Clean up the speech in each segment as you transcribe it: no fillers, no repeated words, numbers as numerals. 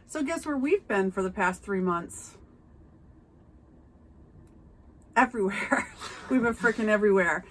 So guess where we've been for the past 3 months? Everywhere. We've been freaking everywhere. ...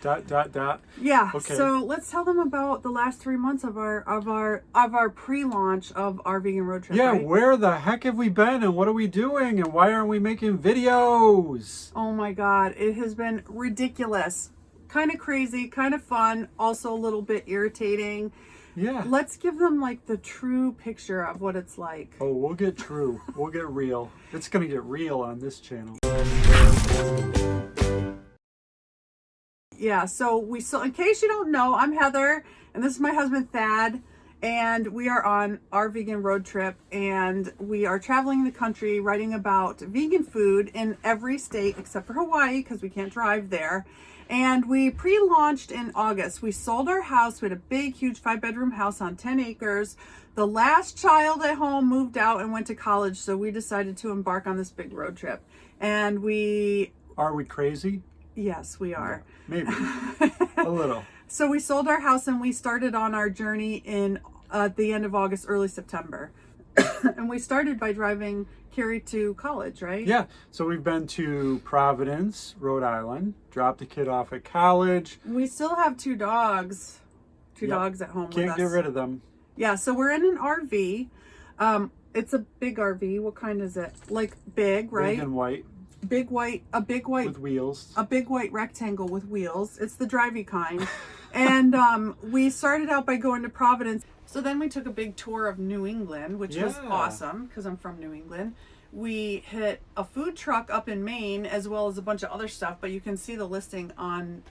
Yeah. Okay. So let's tell them about the last 3 months of our pre-launch of RVegan Roadtrip. Yeah, right? where the heck have we been and what are we doing and why aren't we making videos? Oh my God, it has been ridiculous. Kind of crazy, kind of fun, also a little bit irritating. Yeah. Let's give them like the true picture of what it's like. Oh, we'll get true. We'll get real. It's going to get real on this channel. Yeah, so in case you don't know, I'm Heather, and this is my husband Thad, and we are on our vegan road trip, and we are traveling the country writing about vegan food in every state except for Hawaii because we can't drive there. And we pre-launched in August. We sold our house. We had a big, huge 5-bedroom house on 10 acres. The last child at home moved out and went to college, so we decided to embark on this big road trip. And Are we crazy? Yes, we are. Maybe. A little. So we sold our house and we started on our journey in the end of August, early September. And we started by driving Carrie to college, right? Yeah. So we've been to Providence, Rhode Island, dropped the kid off at college. We still have 2 dogs. Two Yep. dogs at home with Can't us. get rid of them. Yeah, so we're in an RV. It's a big RV. What kind is it? Like big, right? Big and white. Big white, With wheels. a big white rectangle with wheels. It's the drivey kind. And we started out by going to Providence. So then we took a big tour of New England, which was Yeah. awesome because I'm from New England. We hit a food truck up in Maine as well as a bunch of other stuff, but you can see the listing on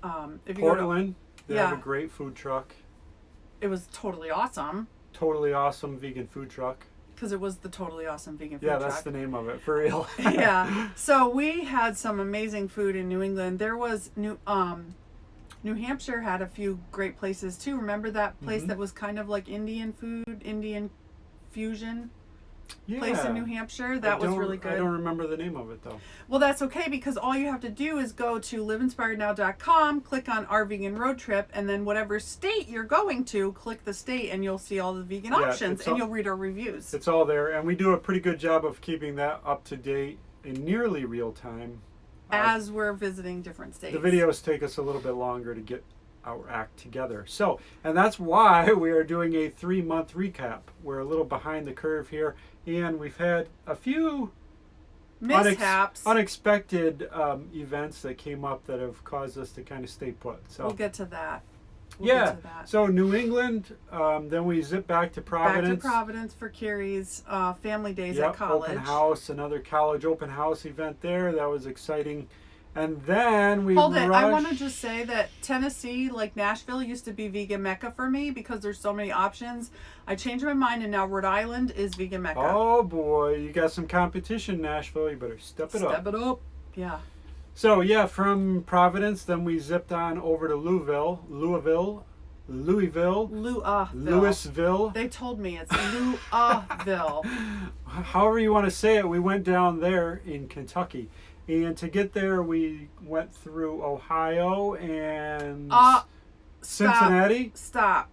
if you Portland. They have Yeah. a great food truck. it was totally awesome Totally awesome vegan food truck. because it was the totally awesome vegan food Yeah, truck. that's the name of it, for real. Yeah. So we had some amazing food in New England. There was New Hampshire had a few great places too. Remember that place that was kind of like Indian food, Indian fusion place in New Hampshire? That was really good. I don't remember the name of it though. Well, that's okay because all you have to do is go to liveinspirednow.com, click on our vegan road trip, and then whatever state you're going to, click the state and you'll see all the vegan options and you'll read our reviews. It's all there, and we do a pretty good job of keeping that up to date in nearly real time. As we're visiting different states. The videos take us a little bit longer to get our act together. So, and that's why we are doing a 3-month recap. We're a little behind the curve here, and we've had a few mishaps. unexpected events that came up that have caused us to kind of stay put. So We'll get to that. yeah. So New England, then we zip back to Providence. Back to Providence for Carrie's family days Yep, at college. open house, another college open house event there. That was exciting. And then we Hold it. I want to just say that Tennessee, like Nashville, used to be vegan mecca for me because there's so many options. I changed my mind and now Rhode Island is vegan mecca. Oh boy, you got some competition, Nashville. You better step it up. Step it up. Yeah. So yeah, from Providence, then we zipped on over to Louisville. They told me it's Louisville. However you want to say it, we went down there in Kentucky. And to get there, we went through Ohio and Cincinnati. Stop.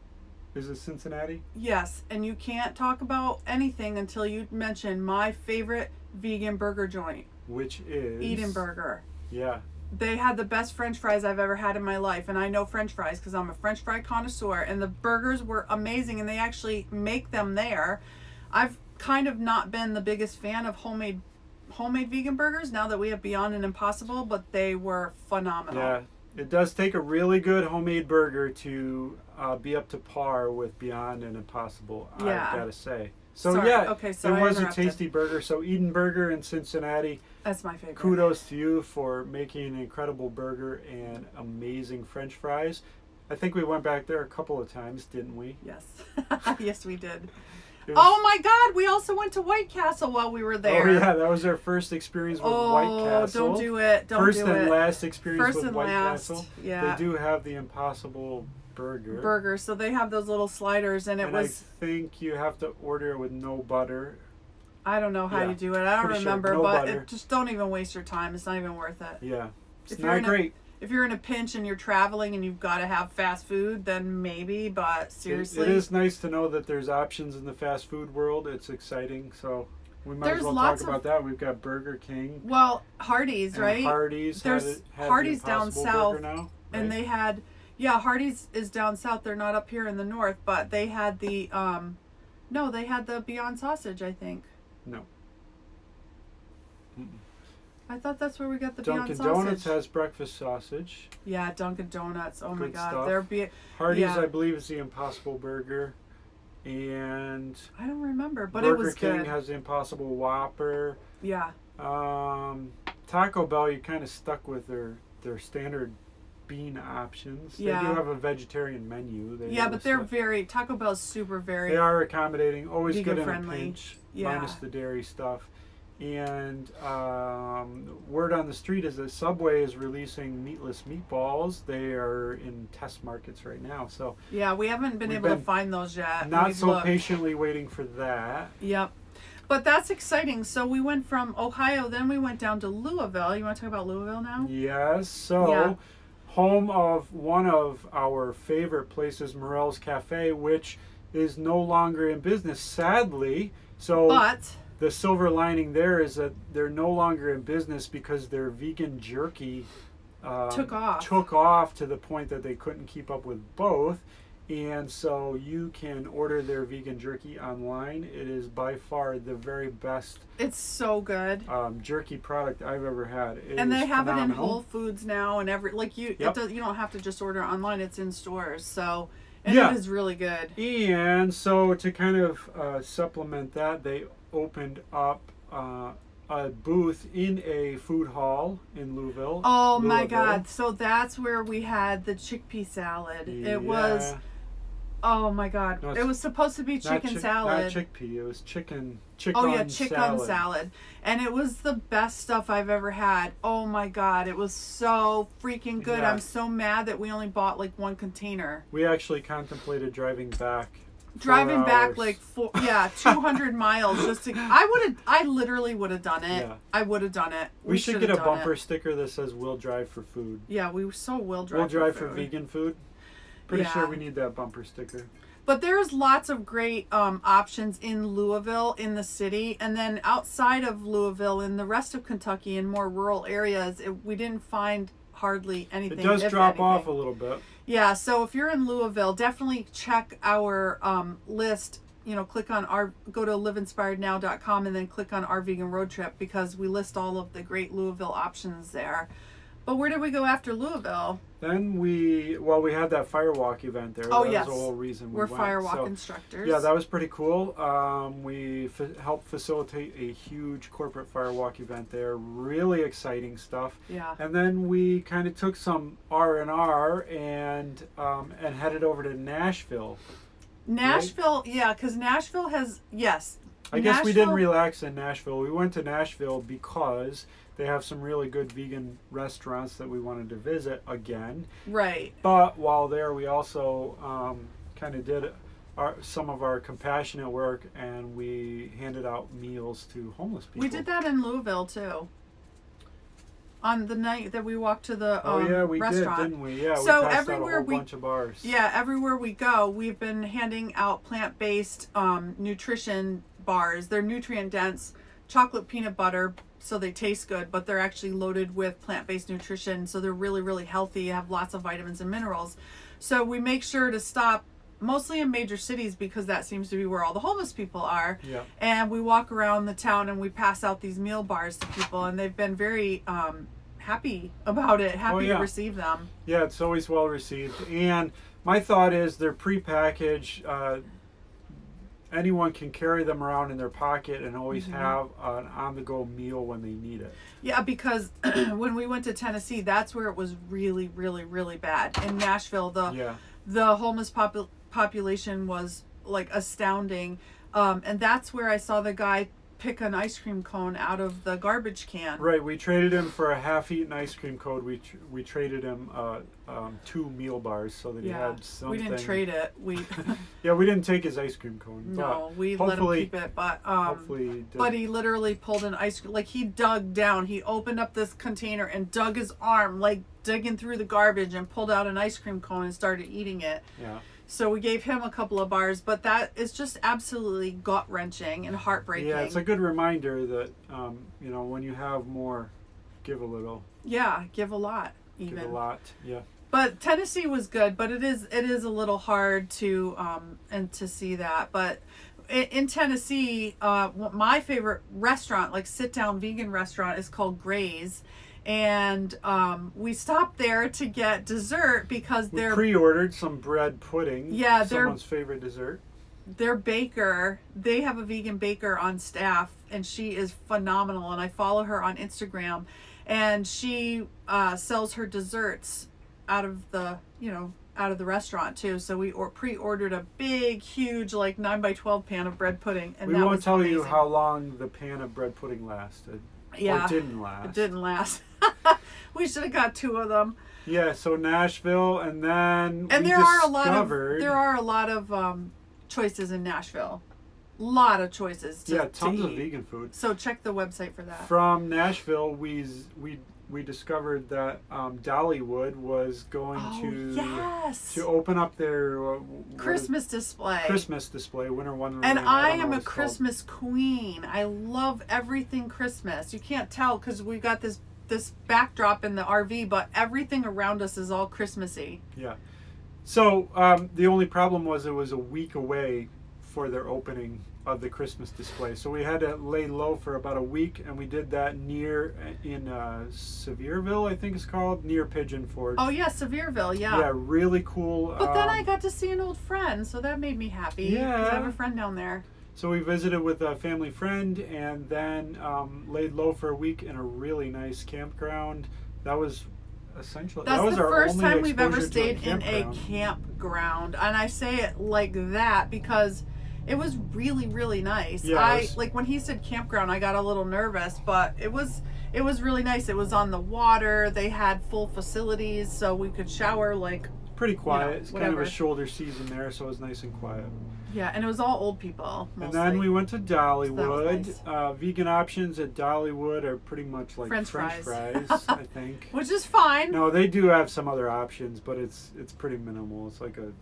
Is it Cincinnati? Yes, and you can't talk about anything until you mention my favorite vegan burger joint. Which is? Eden Burger. Yeah. They had the best French fries I've ever had in my life, and I know French fries because I'm a French fry connoisseur, and the burgers were amazing, and they actually make them there. I've kind of not been the biggest fan of homemade vegan burgers now that we have Beyond and Impossible, but they were phenomenal. Yeah, it does take a really good homemade burger to be up to par with Beyond and Impossible, Yeah. I've got to say. So Sorry. yeah, Okay, so it I was a interrupted. tasty burger. So Eden Burger in Cincinnati, That's my favorite. kudos to you for making an incredible burger and amazing French fries. I think we went back there a couple of times, didn't we? Yes. Yes, we did. It was- Oh my God, we also went to White Castle while we were there. Oh yeah, that was our first experience with White Castle. Don't do it. Don't First do it. and last experience First with and White last, Castle. yeah. They do have the Impossible Burger. So they have those little sliders, and it And was, I think you have to order it with no butter. I don't know how Yeah, you do it. I don't pretty sure. remember, No but butter. just don't even waste your time. It's not even worth it. Yeah, it's If you're not in a- great. If you're in a pinch and you're traveling and you've got to have fast food, then maybe, but seriously. It is nice to know that there's options in the fast food world. It's exciting. So we might There's as well lots talk about that. We've got Burger King. Well, Hardee's, And right? Hardee's. There's has Hardee's the down Impossible south, Burger now, right? and they had, Hardee's is down south. They're not up here in the north, but they had the, no, they had the Beyond Sausage, I think. No. Mm-mm. I thought that's where we got the Dunkin' Beyond Sausage. Donuts has breakfast sausage. Yeah, Dunkin' Donuts. Oh my Good God, stuff. Hardee's, yeah. I believe, is the Impossible Burger, and I don't remember, but Burger it was King good. has the Impossible Whopper. Yeah. Taco Bell, you're kind of stuck with their standard bean options. Yeah. They do have a vegetarian menu. But they're Taco Bell's super very. They are accommodating, always vegan good in friendly. a pinch, Yeah. minus the dairy stuff. And word on the street is that Subway is releasing meatless meatballs. They are in test markets right now, so Yeah, we haven't been able to find those yet. not We've so looked. patiently waiting for that. Yep. But that's exciting. So we went from Ohio, then we went down to Louisville. You want to talk about Louisville now? Yes, so Yeah. home of one of our favorite places, Morel's Cafe, which is no longer in business, sadly. So But the silver lining there is that they're no longer in business because their vegan jerky took off to the point that they couldn't keep up with both. And so you can order their vegan jerky online. It is by far the very best it's so good. jerky product I've ever had. And they have it in phenomenal. Whole Foods now, and you Yep. you don't have to just order it online. It's in stores. So it is really good. And so to kind of supplement that, they opened up a booth in a food hall in Louisville. Oh my God! So that's where we had the chickpea salad. Yeah. It was. Oh my God! No, it was supposed to be chicken salad. Not chickpea. It was chicken salad. And it was the best stuff I've ever had. Oh my God, it was so freaking good. Yeah. I'm so mad that we only bought like one container. We actually contemplated driving back. Driving 4 back hours. like 200 miles I literally would have done it. Yeah. I would have done it. We should get a should've done bumper it. sticker that says "We'll drive for food." Yeah, we so will drive. We'll drive for for food. vegan food. Pretty Yeah. sure we need that bumper sticker. But there's lots of great options in Louisville, in the city, and then outside of Louisville, in the rest of Kentucky, in more rural areas, we didn't find hardly anything. It does if drop anything. off a little bit. Yeah, so if you're in Louisville, definitely check our list. Go to liveinspirednow.com and then click on RVegan Road Trip, because we list all of the great Louisville options there. But where did we go after Louisville? Then we had that firewalk event there. Oh, that yes. was the whole reason we We're went. firewalk So, instructors. yeah, that was pretty cool. We helped facilitate a huge corporate firewalk event there. Really exciting stuff. Yeah. And then we kind of took some R&R and headed over to Nashville. Nashville, yeah, because Nashville has, yes. I guess we didn't Nashville- relax in Nashville. We went to Nashville because they have some really good vegan restaurants that we wanted to visit again. Right. But while there, we also kind of did some of our compassionate work, and we handed out meals to homeless people. We did that in Louisville, too. On the night that we walked to the we restaurant. did, didn't we? Yeah, So we passed everywhere out a whole bunch of bars. Yeah, everywhere we go, we've been handing out plant-based nutrition bars. They're nutrient-dense, chocolate peanut butter, so they taste good, but they're actually loaded with plant-based nutrition, so they're really, really healthy, have lots of vitamins and minerals. So we make sure to stop mostly in major cities, because that seems to be where all the homeless people are. Yeah. And we walk around the town and we pass out these meal bars to people, and they've been very happy about it, happy to receive them. Yeah, it's always well received. And my thought is they're prepackaged. Anyone can carry them around in their pocket and always have an on-the-go meal when they need it. Yeah, because when we went to Tennessee, that's where it was really, really, really bad. In Nashville, the homeless population was like astounding. And that's where I saw the guy pick an ice cream cone out of the garbage can. Right, we traded him for a half-eaten ice cream cone. We traded him 2 meal bars so that he had something. We didn't trade it. We we didn't take his ice cream cone. no, we let him keep it. But hopefully, he did. But he literally pulled an ice cream. Like, he dug down. He opened up this container and dug his arm, like digging through the garbage, and pulled out an ice cream cone and started eating it. Yeah. So we gave him a couple of bars, but that is just absolutely gut-wrenching and heartbreaking. Yeah, it's a good reminder that, you know, when you have more, give a little. Yeah, give a lot, even. Give a lot, yeah. But Tennessee was good, but it is a little hard to and to see that. But in Tennessee, my favorite restaurant, like sit-down vegan restaurant, is called Gray's. And we stopped there to get dessert because We pre-ordered some bread pudding. Yeah, someone's favorite dessert. Their baker, they have a vegan baker on staff, and she is phenomenal. And I follow her on Instagram, and she sells her desserts out of the restaurant too. So we pre-ordered a big, huge, like 9x12 pan of bread pudding, and we that won't was tell amazing. you how long the pan of bread pudding lasted. Yeah, or didn't last. It didn't last. We should have got 2 of them. Yeah, so Nashville, and then there are a lot of choices in Nashville. Lot of choices. Tons to of eat. vegan food. So check the website for that. From Nashville, we discovered that Dollywood was going to open up their Christmas display. Christmas display, Winter Wonderland. And I am a called. Christmas queen. I love everything Christmas. You can't tell because we got this backdrop in the RV, but everything around us is all Christmassy. Yeah. So the only problem was it was a week away for their opening of the Christmas display. So we had to lay low for about a week, and we did that in Sevierville, I think it's called, near Pigeon Forge. Oh yeah, Sevierville, yeah. Yeah, really cool. But then I got to see an old friend, so that made me happy. Yeah. Because I have a friend down there. So we visited with a family friend, and then laid low for a week in a really nice campground. That was essentially That's the our first only time we've ever exposure to stayed in a campground, and I say it like that because it was really, really nice. Yeah, like when he said campground, I got a little nervous, but it was really nice. It was on the water. They had full facilities, so we could shower like pretty quiet. You know, it's kind of a shoulder season there, so it was nice and quiet. Yeah, and it was all old people mostly. And then we went to Dollywood. So that was Vegan options at Dollywood are pretty much like French fries I think. Which is fine. No, they do have some other options, but it's pretty minimal. It's like a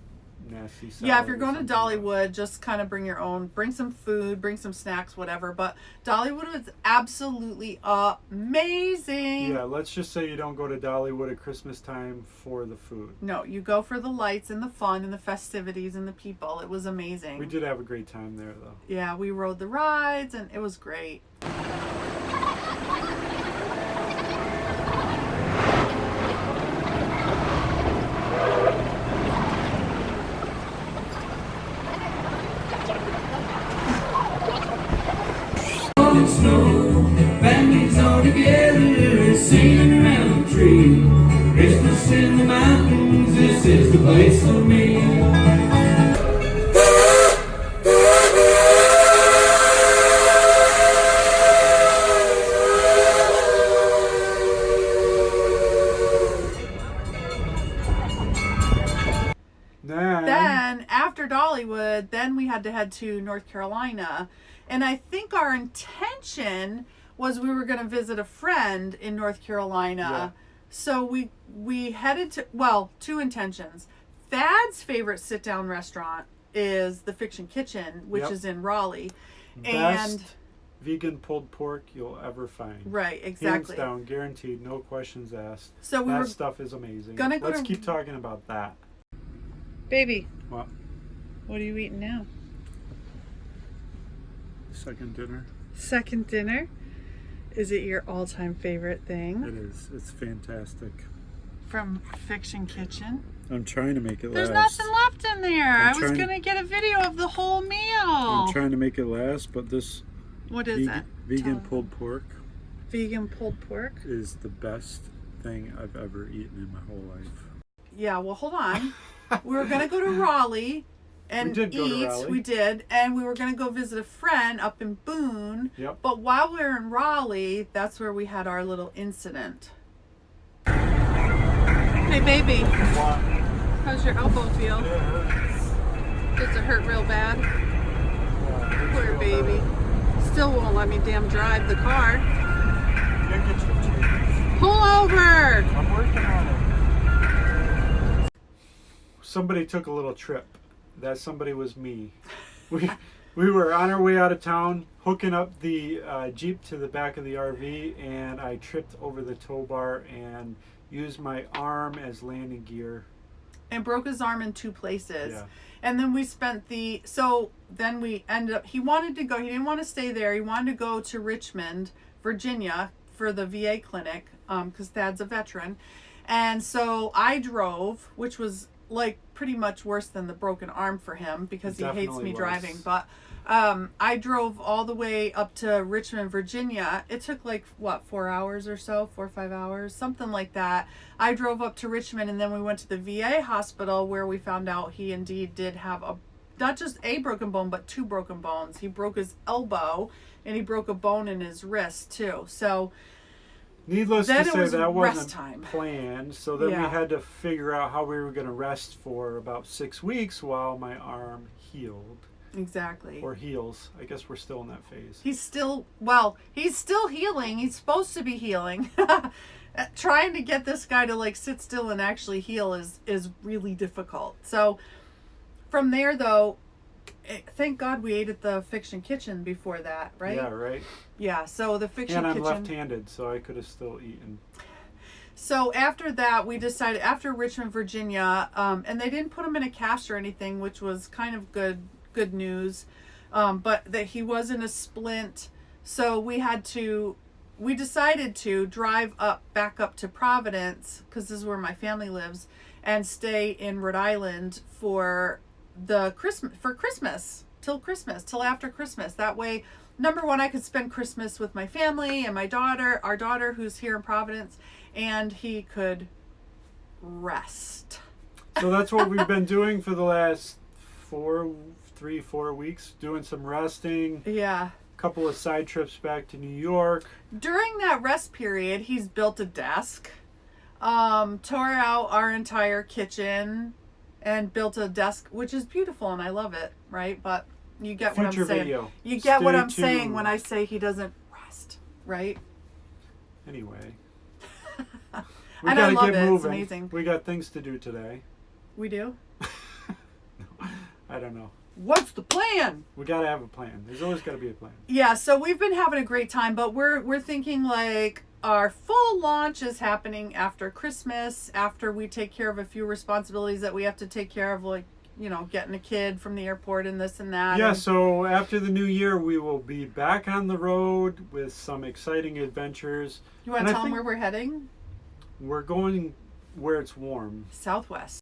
nasty salad. Yeah, if you're going to Dollywood, just kind of bring your own. Bring some food, bring some snacks, whatever. But Dollywood was absolutely amazing. Yeah, let's just say you don't go to Dollywood at Christmas time for the food. No, you go for the lights and the fun and the festivities and the people. It was amazing. We did have a great time there, though. Yeah, we rode the rides, and it was great. Snow, families all together, singing around the tree. Christmas in the mountains, this is the place for me. Then after Dollywood, then we had to head to North Carolina. And I think our intention was we were going to visit a friend in North Carolina. Yeah. So we headed to, well, 2 intentions. Thad's favorite sit-down restaurant is the Fiction Kitchen, which is in Raleigh. Best vegan pulled pork you'll ever find. Right, exactly. Hands down, guaranteed, no questions asked. So that stuff is amazing. Let's keep talking about that. Baby. What? What are you eating now? Second dinner. Second dinner? Is it your all-time favorite thing? It is. It's fantastic. From Fiction Kitchen? I'm trying to make it There's last. nothing left in there. I was going to get a video of the whole meal. I'm trying to make it last, but this what is that? Vegan pulled pork. Vegan pulled pork? Is the best thing I've ever eaten in my whole life. Yeah, well, hold on. We were going to go to Raleigh and eat. We did. And we were going to go visit a friend up in Boone. Yep. But while we were in Raleigh, that's where we had our little incident. Hey, baby. What? How's your elbow feel? Does it hurt real bad? Yeah, Poor baby. Bad. Still won't let me damn drive the car. You'll get your change. Pull over! I'm working on it. Somebody took a little trip that somebody was me. We were on our way out of town, hooking up the Jeep to the back of the RV, and I tripped over the tow bar and used my arm as landing gear. And broke his arm in 2 places. Yeah. And then we spent then we ended up, he wanted to go, he didn't want to stay there. He wanted to go to Richmond, Virginia for the VA clinic, because Thad's a veteran. And so I drove, which was like pretty much worse than the broken arm for him because he hates Definitely me was. driving. But I drove all the way up to Richmond, Virginia. It took like, 4 hours or so, 4 or 5 hours, something like that. I drove up to Richmond, and then we went to the VA hospital where we found out he indeed did have not just a broken bone, but 2 broken bones. He broke his elbow, and he broke a bone in his wrist too. So needless to then it say, was that rest wasn't time. planned. So then Yeah. we had to figure out how we were going to rest for about 6 weeks while my arm healed. Exactly. Or heals. I guess we're still in that phase. He's still healing. He's supposed to be healing. Trying to get this guy to like sit still and actually heal is really difficult. So from there though, thank God we ate at the Fiction Kitchen before that, right? Yeah, right. Yeah, so the Fiction And I'm Kitchen. left-handed, so I could have still eaten. So after that, we decided, after Richmond, Virginia, and they didn't put him in a cast or anything, which was kind of good news, but that he was in a splint. So we decided to drive back up to Providence, because this is where my family lives, and stay in Rhode Island for Christmas, till after Christmas. That way, number one, I could spend Christmas with my family and our daughter who's here in Providence, and he could rest. So that's what we've been doing for the last 4 weeks, doing some resting. Yeah. Couple of side trips back to New York. During that rest period, he's built a desk, tore out our entire kitchen, and built a desk, which is beautiful, and I love it, right? But you get what I'm Future saying. video. You get what Stay I'm saying tuned. when I say he doesn't rest, right? Anyway. We And I gotta love get it. It's moving. amazing. We got things to do today. We do? I don't know. What's the plan? We gotta have a plan. There's always gotta be a plan. Yeah, so we've been having a great time, but we're thinking like our full launch is happening after Christmas, after we take care of a few responsibilities that we have to take care of, like, getting a kid from the airport and this and that. Yeah, and so after the new year, we will be back on the road with some exciting adventures. you want and to I tell them think where we're heading? We're going where it's warm. Southwest.